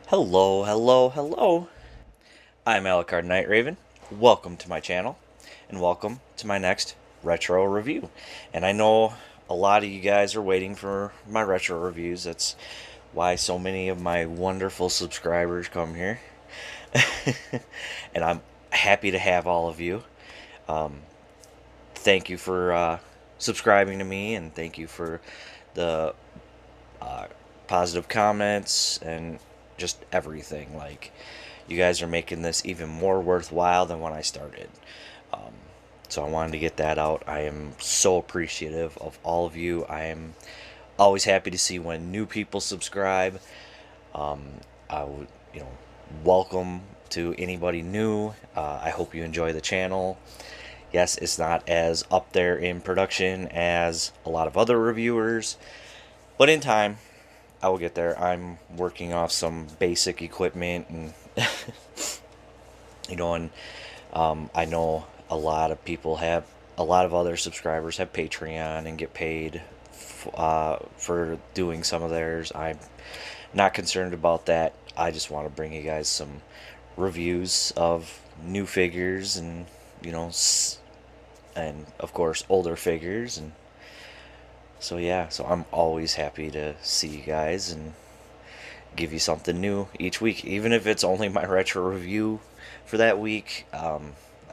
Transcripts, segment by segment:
Hello, hello, hello. I'm Alucard Night Raven. Welcome to my channel, and welcome to my next retro review. And I know a lot of you guys are waiting for my retro reviews. That's why so many of my wonderful subscribers come here. And I'm happy to have all of you. Um, Thank you for subscribing to me, and thank you for the uh, positive comments and just everything. Like, you guys are making this even more worthwhile than when I started. Um, so I wanted to get that out. I am so appreciative of all of you. I am always happy to see when new people subscribe. Um, I would, welcome to anybody new. I hope you enjoy the channel. Yes, it's not as up there in production as a lot of other reviewers, but in time, I will get there. I'm working off some basic equipment, and and I know a lot of people have, a lot of other subscribers have Patreon and get paid for doing some of theirs. I'm not concerned about that. I just want to bring you guys some reviews of new figures, and and of course older figures. And so yeah, so I'm always happy to see you guys and give you something new each week, even if it's only my retro review for that week. I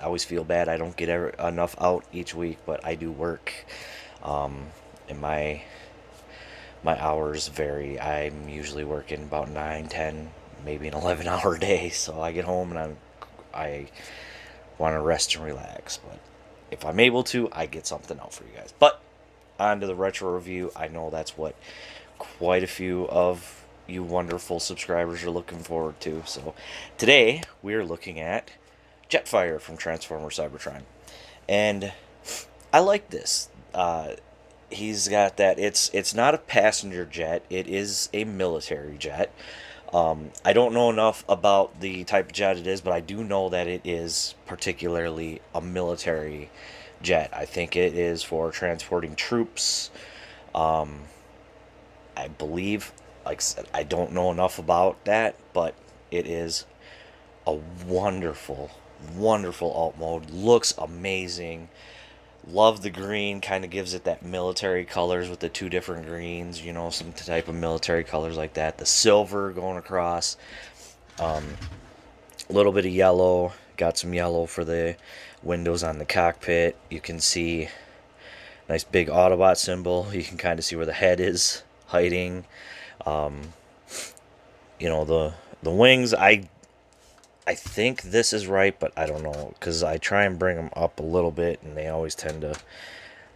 always feel bad I don't get enough out each week, but I do work, and my hours vary. I'm usually working about 9, 10, maybe an 11-hour day, so I get home and I want to rest and relax. But if I'm able to, I get something out for you guys. But on to the retro review. I know that's what quite a few of you wonderful subscribers are looking forward to. So today we are looking at Jetfire from Transformers Cybertron, and I like this. He's got that. It's not a passenger jet. It is a military jet. I don't know enough about the type of jet it is, but I do know that it is particularly a military jet. I think it is for transporting troops. I believe, like I said, I don't know enough about that, but it is a wonderful, wonderful alt mode. Looks amazing. Love the green, kind of gives it that military colors with the two different greens, some type of military colors like that. The silver going across, a little bit of yellow, got some yellow for the windows on the cockpit. You can see nice big Autobot symbol. You can kind of see where the head is hiding. The wings, I think this is right, but I don't know, because I try and bring them up a little bit, and they always tend to,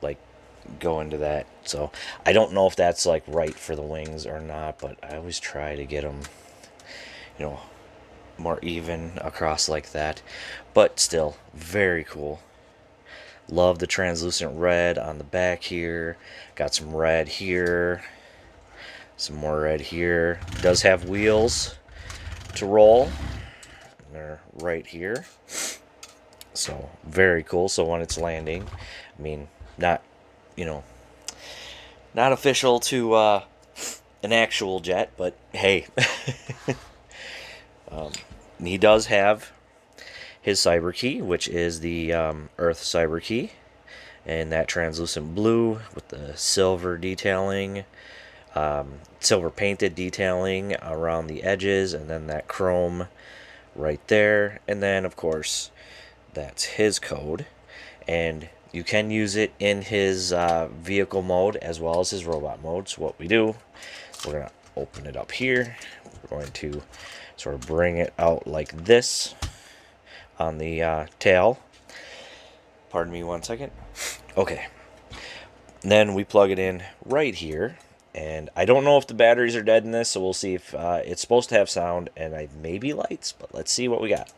like, go into that. So I don't know if that's, like, right for the wings or not, but I always try to get them, more even across like that. But still, very cool. Love the translucent red on the back here. Got some red here. Some more red here. Does have wheels to roll. They're right here, so very cool. So when it's landing, I mean, not not official to an actual jet, but hey. He does have his cyber key, which is the Earth cyber key, and that translucent blue with the silver detailing, silver painted detailing around the edges, and then that chrome right there. And then of course that's his code, and you can use it in his vehicle mode as well as his robot mode. So what we do, we're going to open it up here. We're going to sort of bring it out like this on the tail. Pardon me one second. Okay, and then we plug it in right here. And I don't know if the batteries are dead in this, so we'll see if it's supposed to have sound and maybe lights, but let's see what we got.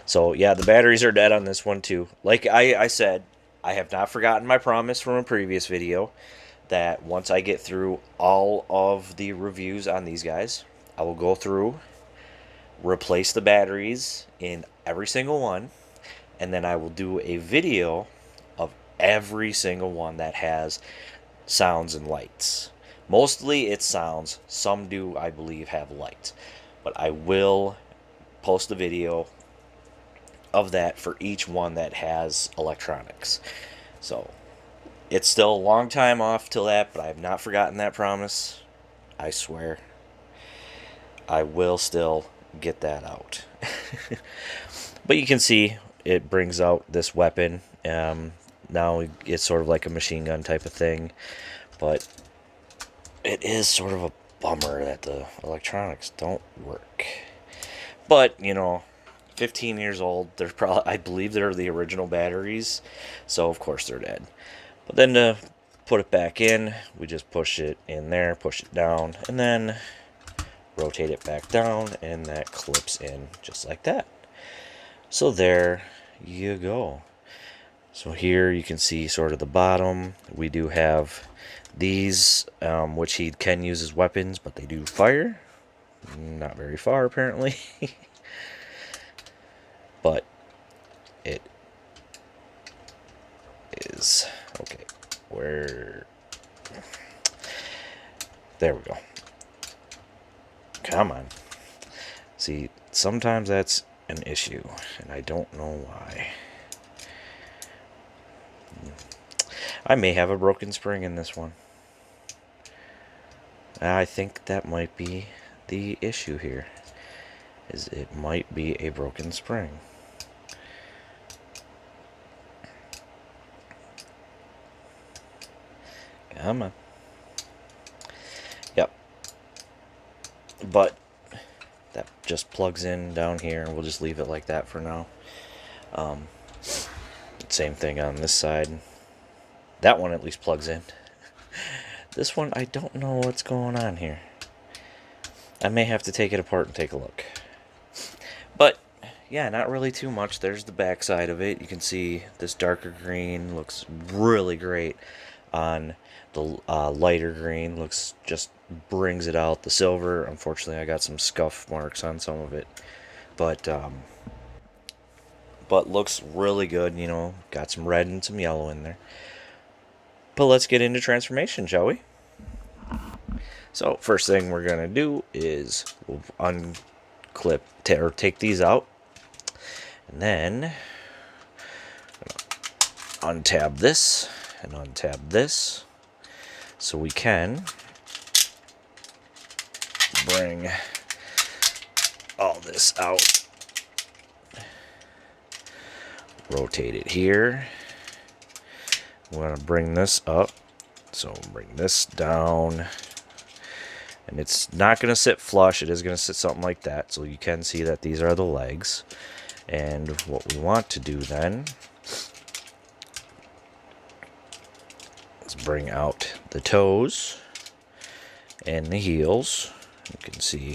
So yeah, the batteries are dead on this one too. Like I said, I have not forgotten my promise from a previous video that once I get through all of the reviews on these guys, I will go through, replace the batteries in every single one, and then I will do a video of every single one that has sounds and lights. Mostly it's sounds. Some do, I believe, have lights. But I will post a video of that for each one that has electronics. So it's still a long time off till that, but I have not forgotten that promise. I swear. I will still get that out. But you can see it brings out this weapon. Now it's sort of like a machine gun type of thing. But it is sort of a bummer that the electronics don't work. But, you know, 15 years old. They're probably, I believe they're the original batteries. So, of course, they're dead. But then to put it back in, we just push it in there, push it down, and then rotate it back down, and that clips in just like that. So there you go. So here you can see sort of the bottom. We do have these, which he can use as weapons, but they do fire. Not very far, apparently. But it is okay. Where? There we go. Come on. See, sometimes that's an issue, and I don't know why. I may have a broken spring in this one. I think that might be the issue here. Is it might be a broken spring. Come on. Yep. But that just plugs in down here, and we'll just leave it like that for now. Same thing on this side. That one at least plugs in. This one, I don't know what's going on here. I may have to take it apart and take a look. But, yeah, not really too much. There's the back side of it. You can see this darker green looks really great on the lighter green. Looks, just brings it out. The silver, unfortunately, I got some scuff marks on some of it. But looks really good, you know. Got some red and some yellow in there. But let's get into transformation, shall we? So, first thing we're going to do is we'll unclip, or take these out. And then untab this and untab this. So we can bring all this out. Rotate it here. We're going to bring this up. So bring this down. And it's not going to sit flush. It is going to sit something like that. So you can see that these are the legs. And what we want to do then is bring out the toes and the heels. You can see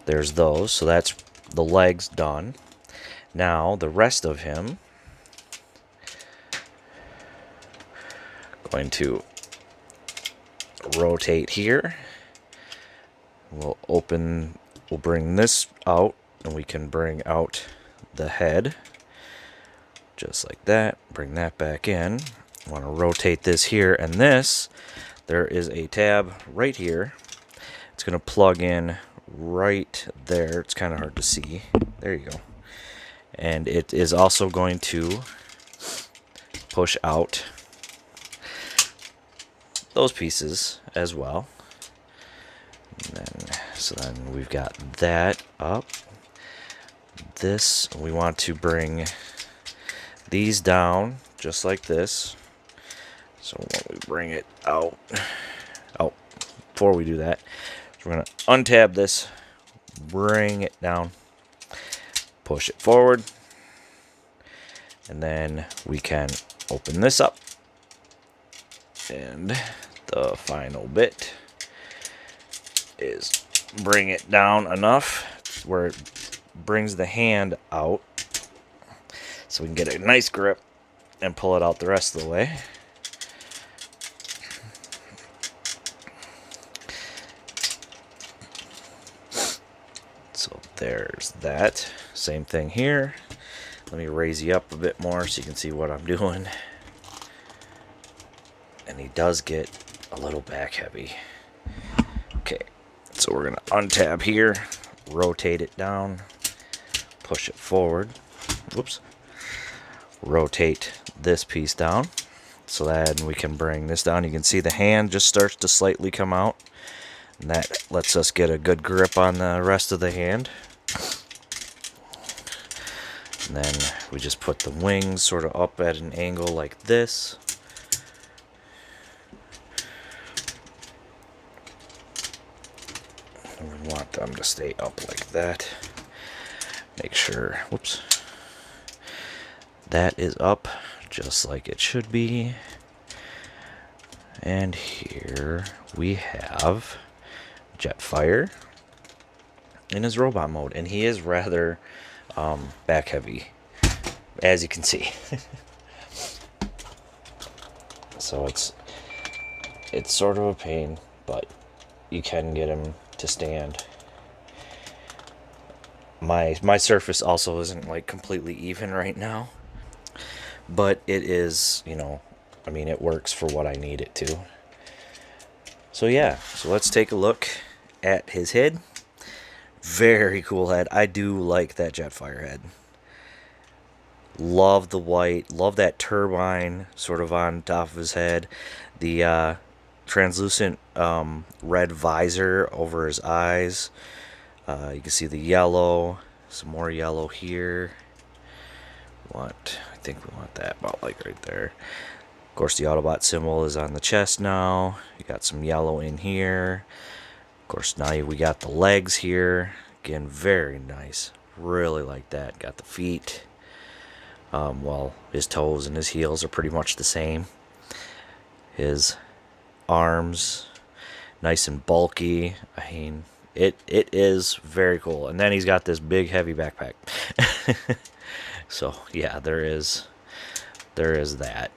there's those. So that's the legs done. Now the rest of him, going to rotate here. We'll bring this out, and we can bring out the head just like that. Bring that back in. Want to rotate this here, and this, there is a tab right here. It's going to plug in right there. It's kind of hard to see. There you go. And it is also going to push out those pieces as well. So then we've got that up. This, we want to bring these down just like this. So when we bring it out, before we do that, we're going to untab this, bring it down, push it forward, and then we can open this up. And the final bit is bring it down enough where it brings the hand out so we can get a nice grip and pull it out the rest of the way. So there's that. Same thing here. Let me raise you up a bit more so you can see what I'm doing. and he does get a little back heavy. Okay, so we're gonna untab here, rotate it down, push it forward. Whoops. Rotate this piece down so that we can bring this down. You can see the hand just starts to slightly come out, and that lets us get a good grip on the rest of the hand. And then we just put the wings sort of up at an angle like this. And we want them to stay up like that. Make sure, whoops, that is up just like it should be. And here we have Jetfire in his robot mode, and he is rather back heavy, as you can see. So it's sort of a pain, but you can get him to stand. My surface also isn't like completely even right now, but it is, you know, I mean, it works for what I need it to. So yeah, so let's take a look at his head. Very cool head. I do like that Jetfire head. Love the white, love that turbine sort of on top of his head. The translucent red visor over his eyes. You can see the yellow, some more yellow here. I think we want that about like right there. Of course, the Autobot symbol is on the chest now. You got some yellow in here. Of course, now we got the legs here. Again, very nice. Really like that. Got the feet. Well, his toes and his heels are pretty much the same. His arms, nice and bulky. I mean, it is very cool. And then he's got this big, heavy backpack. So yeah, there is that.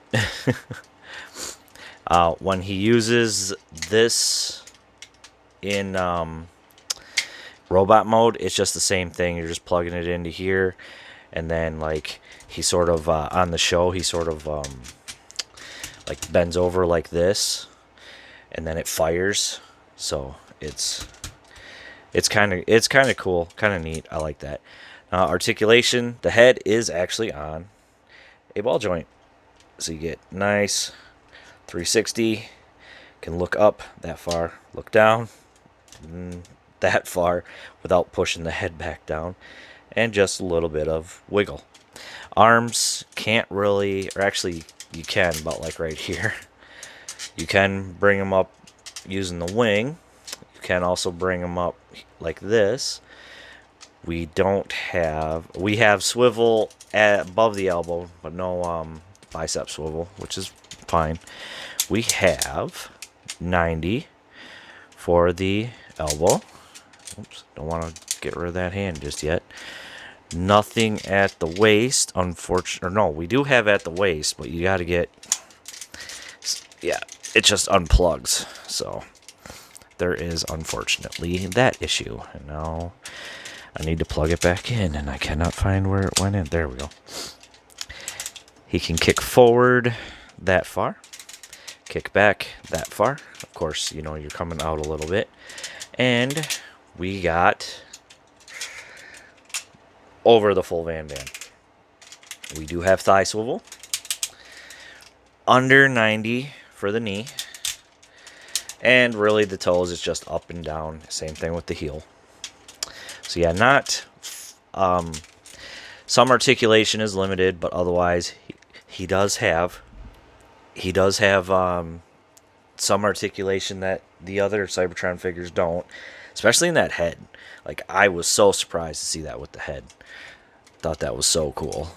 When he uses this in robot mode, it's just the same thing. You're just plugging it into here, and then like he sort of on the show, he sort of like bends over like this, and then it fires. So it's kind of cool, kind of neat. I like that. Articulation, the head is actually on a ball joint, so you get nice 360. Can look up that far, look down that far without pushing the head back down, and just a little bit of wiggle. Arms can't really, or actually you can, but like right here, you can bring them up using the wing. You can also bring them up like this. We have swivel above the elbow, but no bicep swivel, which is fine. We have 90 for the elbow. Oops, don't want to get rid of that hand just yet. Nothing at the waist, unfortunately. Or no, we do have at the waist, but you got to get, yeah, it just unplugs. So there is unfortunately that issue. And now I need to plug it back in, and I cannot find where it went in. There we go. He can kick forward that far, kick back that far. Of course, you know, you're coming out a little bit. And we got over the full Van Van. We do have thigh swivel. Under 90 for the knee. And really the toes is just up and down. Same thing with the heel. So yeah, not some articulation is limited, but otherwise he does have some articulation that the other Cybertron figures don't, especially in that head. Like, I was so surprised to see that with the head. Thought that was so cool.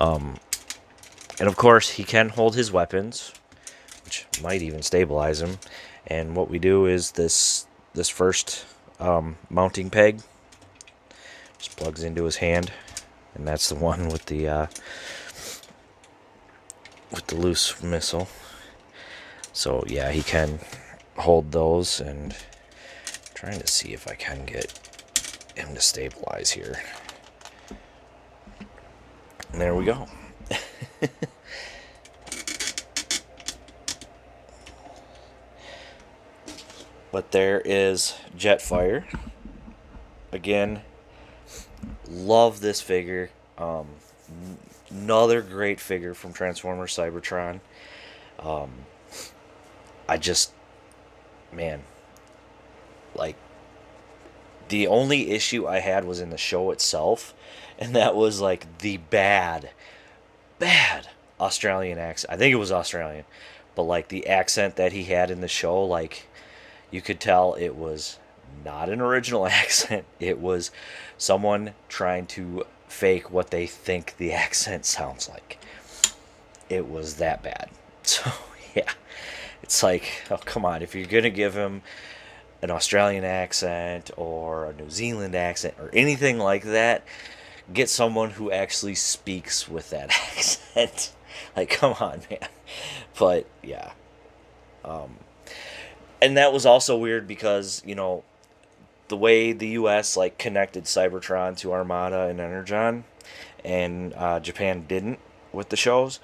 And of course he can hold his weapons, which might even stabilize him. And what we do is this first mounting peg just plugs into his hand, and that's the one with the loose missile. So yeah, he can hold those, and I'm trying to see if I can get him to stabilize here. And there we go. But there is Jetfire. Again, love this figure. Another great figure from Transformers Cybertron. I just, man, like, the only issue I had was in the show itself, and that was like the bad Australian accent. I think it was Australian, but like the accent that he had in the show, like you could tell it was not an original accent. It was someone trying to fake what they think the accent sounds like. It was that bad. So yeah, it's like, oh come on, if you're gonna give him an Australian accent or a New Zealand accent or anything like that, get someone who actually speaks with that accent. Like, come on, man. But yeah, and that was also weird because the way the U.S. like connected Cybertron to Armada and Energon, and Japan didn't with the shows.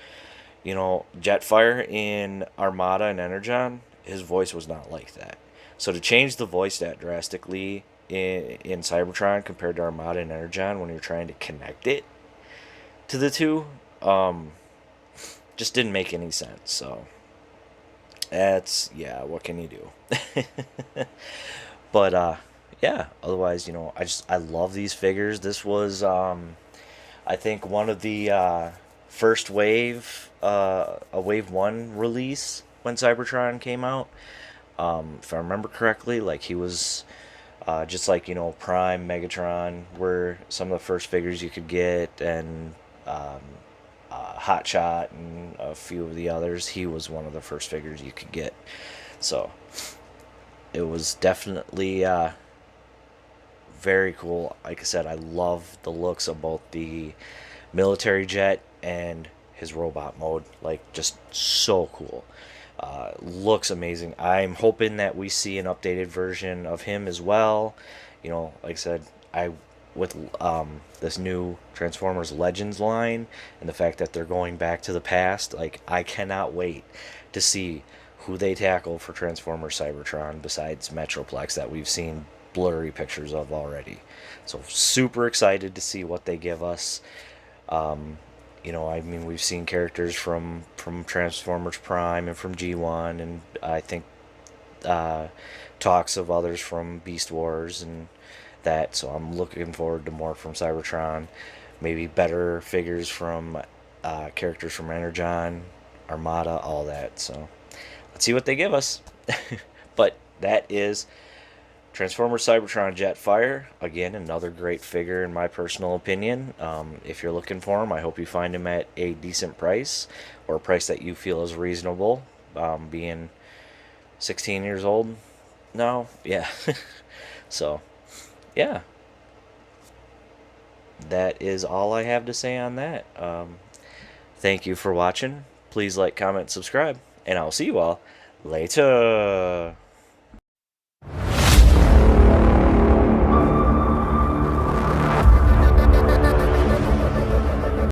Jetfire in Armada and Energon, his voice was not like that. So to change the voice that drastically in Cybertron compared to Armada and Energon when you're trying to connect it to the two, just didn't make any sense. So that's, yeah, what can you do? But yeah, otherwise, I love these figures. This was I think one of the first wave, a wave 1 release when Cybertron came out. If I remember correctly, like he was just like Prime, Megatron were some of the first figures you could get, and Hotshot and a few of the others. He was one of the first figures you could get. So it was definitely very cool. Like I said, I love the looks of both the military jet and his robot mode. Like, just so cool. Looks amazing. I'm hoping that we see an updated version of him as well. Like I said, with this new Transformers Legends line and the fact that they're going back to the past, like, I cannot wait to see who they tackle for Transformers Cybertron besides Metroplex that we've seen blurry pictures of already. So super excited to see what they give us. We've seen characters from Transformers Prime and from G1, and I think talks of others from Beast Wars and that. So I'm looking forward to more from Cybertron. Maybe better figures from characters from Energon, Armada, all that. So let's see what they give us. But that is Transformers Cybertron Jetfire. Again, another great figure in my personal opinion. If you're looking for him, I hope you find him at a decent price, or a price that you feel is reasonable, being 16 years old now. Yeah. So, yeah. That is all I have to say on that. Thank you for watching. Please like, comment, subscribe, and I'll see you all later.